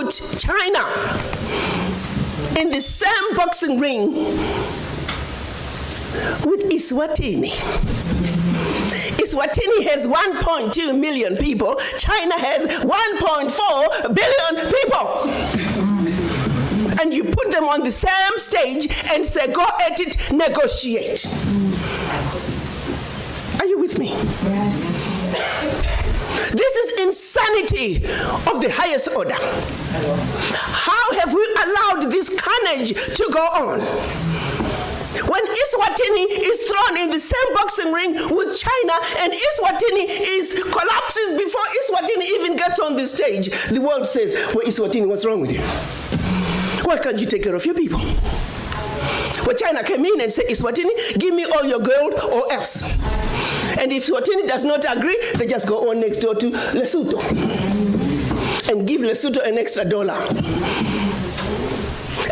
put China in the same boxing ring with Eswatini. Eswatini has 1.2 million people. China has 1.4 billion people. And you put them on the same stage and say, go at it, negotiate. Are you with me? Yes. This is insanity of the highest order. How have we allowed this carnage to go on? When Eswatini is thrown in the same boxing ring with China and Eswatini collapses before Eswatini even gets on the stage, the world says, well, Eswatini, what's wrong with you? Why can't you take care of your people? Well, China came in and said, Eswatini, give me all your gold or else. And if Eswatini does not agree, they just go on next door to Lesotho and give Lesotho an extra $1.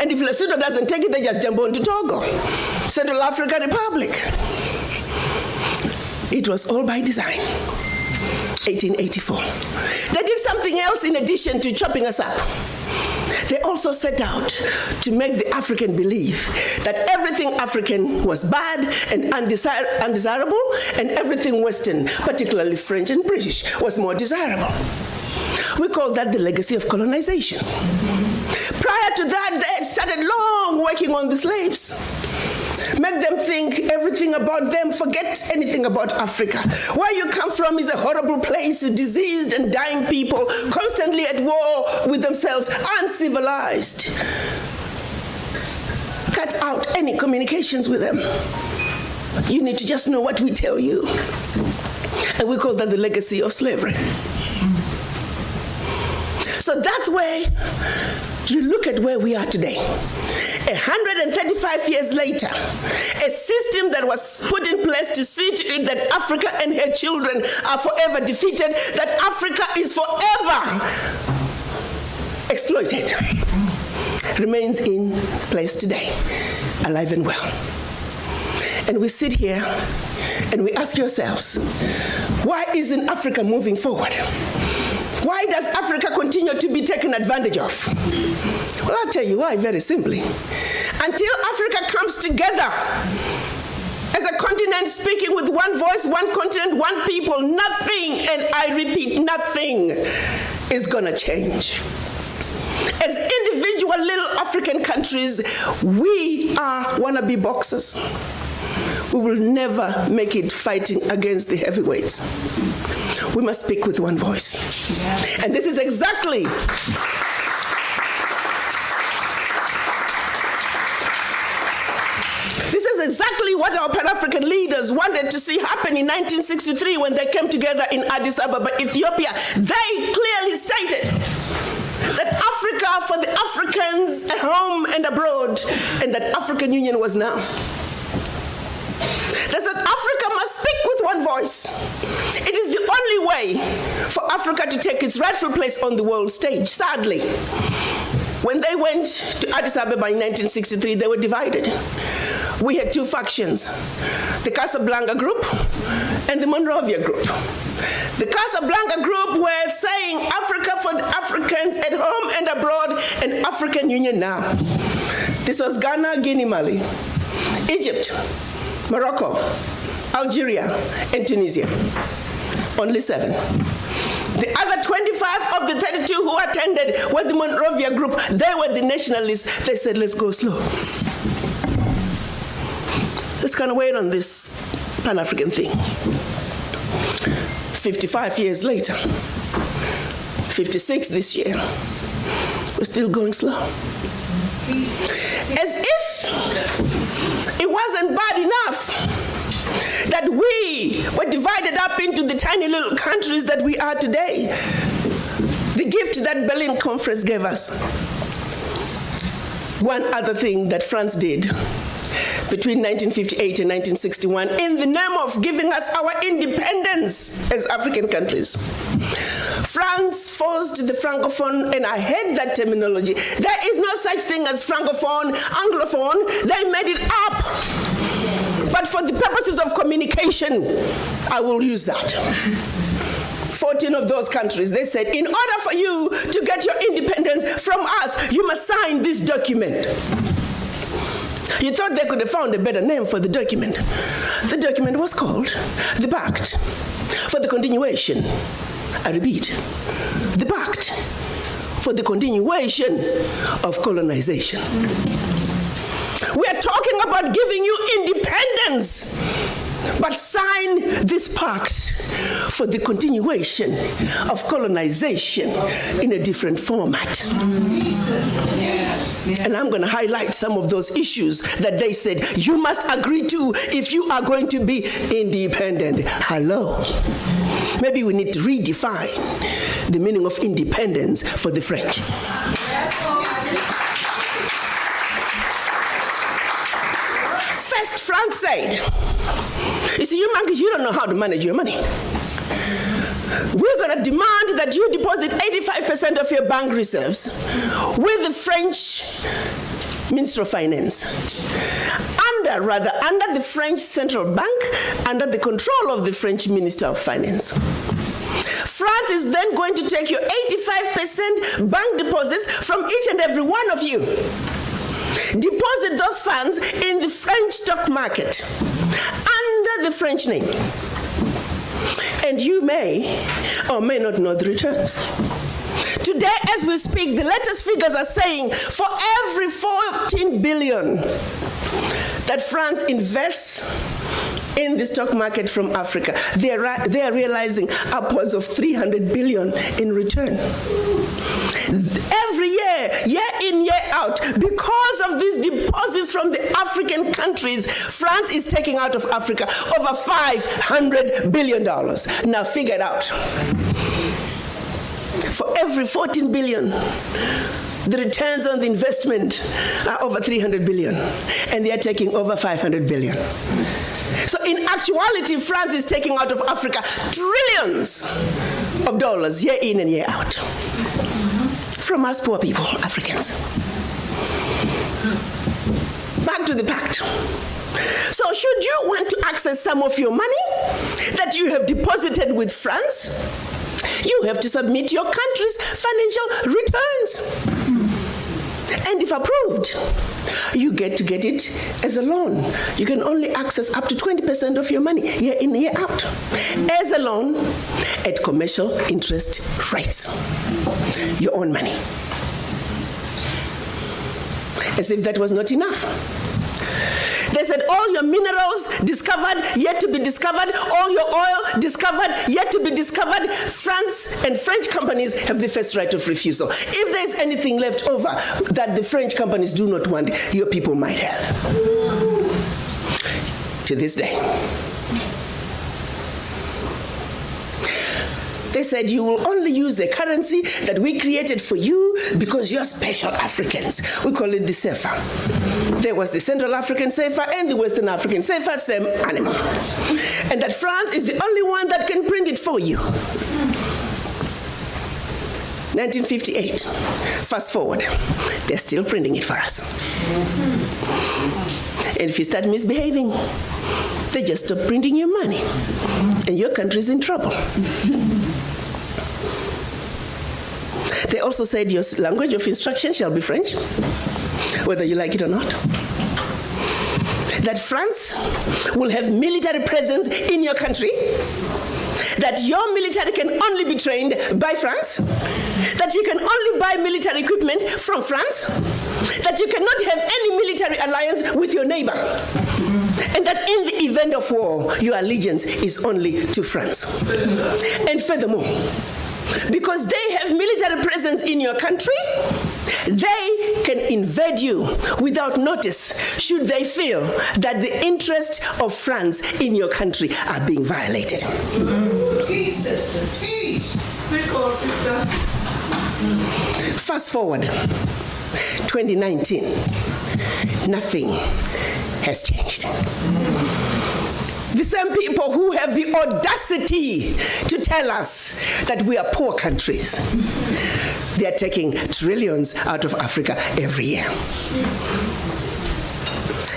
And if Lesotho doesn't take it, they just jump on to Togo, Central African Republic. It was all by design. 1884. They did something else in addition to chopping us up. They also set out to make the African believe that everything African was bad and undesirable, and everything Western, particularly French and British, was more desirable. We call that the legacy of colonization. Prior to that, they had started long working on the slaves. Make them think everything about them, forget anything about Africa. Where you come from is a horrible place, diseased and dying people, constantly at war with themselves, uncivilized. Cut out any communications with them. You need to just know what we tell you. And we call that the legacy of slavery. So that's where you look at where we are today. 135 years later, a system that was put in place to see to it that Africa and her children are forever defeated, that Africa is forever exploited, remains in place today, alive and well. And we sit here and we ask ourselves, why isn't Africa moving forward? Why does Africa continue to be taken advantage of? Well, I'll tell you why, very simply. Until Africa comes together as a continent speaking with one voice, one continent, one people, nothing, and I repeat, nothing is gonna change. As individual little African countries, we are wannabe boxers. We will never make it fighting against the heavyweights. We must speak with one voice. Yeah. And this is exactly what our Pan-African leaders wanted to see happen in 1963 when they came together in Addis Ababa, Ethiopia. They clearly stated that Africa for the Africans at home and abroad, and that African Union was now. They said Africa must speak with one voice. It is the only way for Africa to take its rightful place on the world stage. Sadly, when they went to Addis Ababa in 1963, they were divided. We had two factions, the Casablanca group and the Monrovia group. The Casablanca group were saying Africa for the Africans at home and abroad, and African Union now. This was Ghana, Guinea, Mali, Egypt, Morocco, Algeria, and Tunisia. Only 7. The other 25 of the 32 who attended were the Monrovia group. They were the nationalists. They said, let's go slow. Let's kind of wait on this Pan-African thing. 55 years later, 56 this year, we're still going slow. As if it wasn't bad enough that we were divided up into the tiny little countries that we are today. The gift that Berlin Conference gave us. One other thing that France did between 1958 and 1961 in the name of giving us our independence as African countries. France forced the Francophone, and I hate that terminology. There is no such thing as Francophone, Anglophone. They made it up. But for the purposes of communication, I will use that. 14 of those countries, they said, in order for you to get your independence, from us, you must sign this document. You thought they could have found a better name for the document. The document was called the Pact for the Continuation. I repeat, the Pact for the Continuation of Colonization. We are talking about giving you independence, but sign this pact for the continuation of colonization in a different format. And I'm going to highlight some of those issues that they said you must agree to if you are going to be independent. Hello. Maybe we need to redefine the meaning of independence for the French. First, France said, you see, you monkeys, you don't know how to manage your money. We're going to demand that you deposit 85% of your bank reserves with the French Minister of Finance. Under the French Central Bank, under the control of the French Minister of Finance. France is then going to take your 85% bank deposits from each and every one of you. Deposit those funds in the French stock market under the French name. And you may or may not know the returns. Today, as we speak, the latest figures are saying for every 14 billion that France invests in the stock market from Africa, they are realizing upwards of 300 billion in return. Every year, year in, year out, because of these deposits from the African countries, France is taking out of Africa over $500 billion. Now figure it out. For every 14 billion, the returns on the investment are over 300 billion, and they are taking over 500 billion. So in actuality, France is taking out of Africa trillions of dollars year in and year out. From us poor people, Africans. Back to the pact. So should you want to access some of your money that you have deposited with France, you have to submit your country's financial returns. And if approved, you get to get it as a loan. You can only access up to 20% of your money year in, year out as a loan at commercial interest rates. Your own money. As if that was not enough. They said all your minerals discovered, yet to be discovered, all your oil discovered, yet to be discovered. France and French companies have the first right of refusal. If there's anything left over that the French companies do not want, your people might have. To this day. They said you will only use the currency that we created for you because you're special Africans. We call it the CFA. There was the Central African CFA and the Western African CFA, same animal. And that France is the only one that can print it for you. 1958. Fast forward. They're still printing it for us. And if you start misbehaving, they just stop printing your money. And your country's in trouble. They also said your language of instruction shall be French, whether you like it or not. That France will have military presence in your country, that your military can only be trained by France, that you can only buy military equipment from France, that you cannot have any military alliance with your neighbor, and that in the event of war, your allegiance is only to France. And furthermore, because they have military presence in your country, they can invade you without notice should they feel that the interests of France in your country are being violated. Teach, sister, teach. Speak on, sister. Fast forward, 2019, nothing has changed. The same people who have the audacity to tell us that we are poor countries, they are taking trillions out of Africa every year.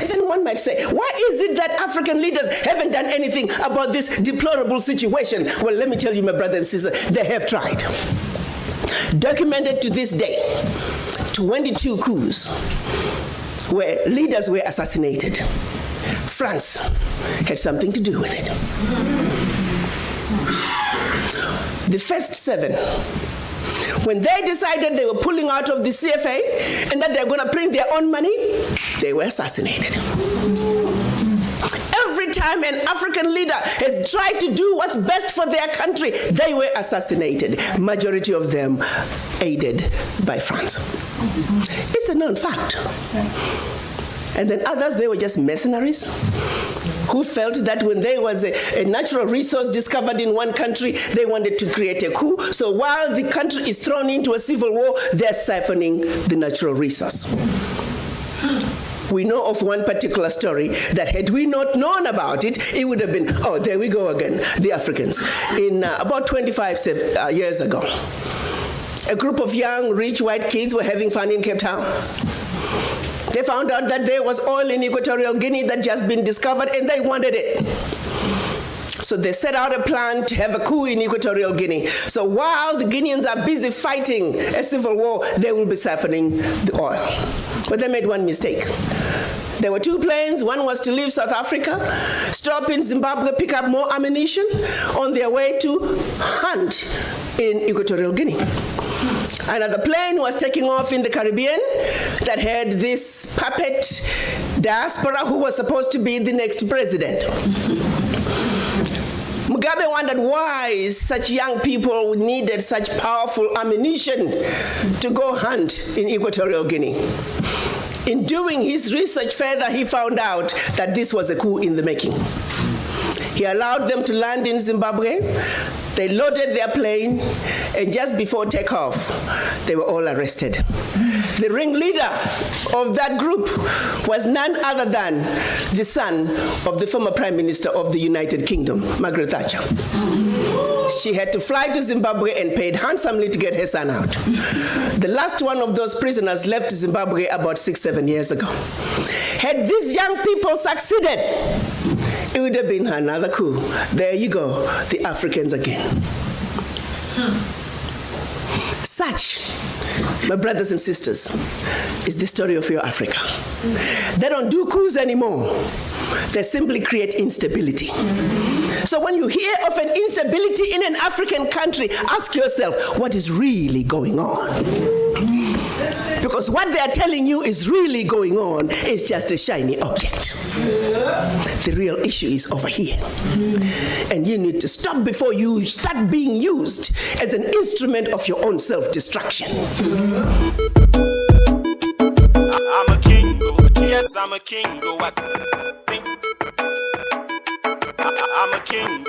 And one might say, why is it that African leaders haven't done anything about this deplorable situation? Well, let me tell you, my brother and sister, they have tried. documented to this day, 22 coups where leaders were assassinated. France had something to do with it. The first 7, when they decided they were pulling out of the CFA and that they're going to print their own money, they were assassinated. Every time an African leader has tried to do what's best for their country, they were assassinated. Majority of them aided by France. It's a known fact. And then others, they were just mercenaries who felt that when there was a natural resource discovered in one country, they wanted to create a coup. So while the country is thrown into a civil war, they're siphoning the natural resource. We know of one particular story that had we not known about it, it would have been, oh, there we go again, the Africans. In about 25 years ago, a group of young, rich white kids were having fun in Cape Town. They found out that there was oil in Equatorial Guinea that just been discovered, and they wanted it. So they set out a plan to have a coup in Equatorial Guinea. So while the Guineans are busy fighting a civil war, they will be siphoning the oil. But they made one mistake. There were 2 planes. One was to leave South Africa, stop in Zimbabwe, pick up more ammunition on their way to hunt in Equatorial Guinea. Another plane was taking off in the Caribbean that had this puppet diaspora who was supposed to be the next president. Mugabe wondered why such young people needed such powerful ammunition to go hunt in Equatorial Guinea. In doing his research further, he found out that this was a coup in the making. He allowed them to land in Zimbabwe. They loaded their plane, and just before takeoff, they were all arrested. The ringleader of that group was none other than the son of the former Prime Minister of the United Kingdom, Margaret Thatcher. She had to fly to Zimbabwe and paid handsomely to get her son out. The last one of those prisoners left Zimbabwe about 6-7 years ago. Had these young people succeeded, it would have been another coup. There you go, the Africans again. Such, my brothers and sisters, is the story of your Africa. They don't do coups anymore. They simply create instability. So when you hear of an instability in an African country, ask yourself, what is really going on? Because what they are telling you is really going on is just a shiny object. The real issue is over here. And you need to stop before you start being used as an instrument of your own self-destruction. I'm a king, yes, I'm a king, I think I'm a king,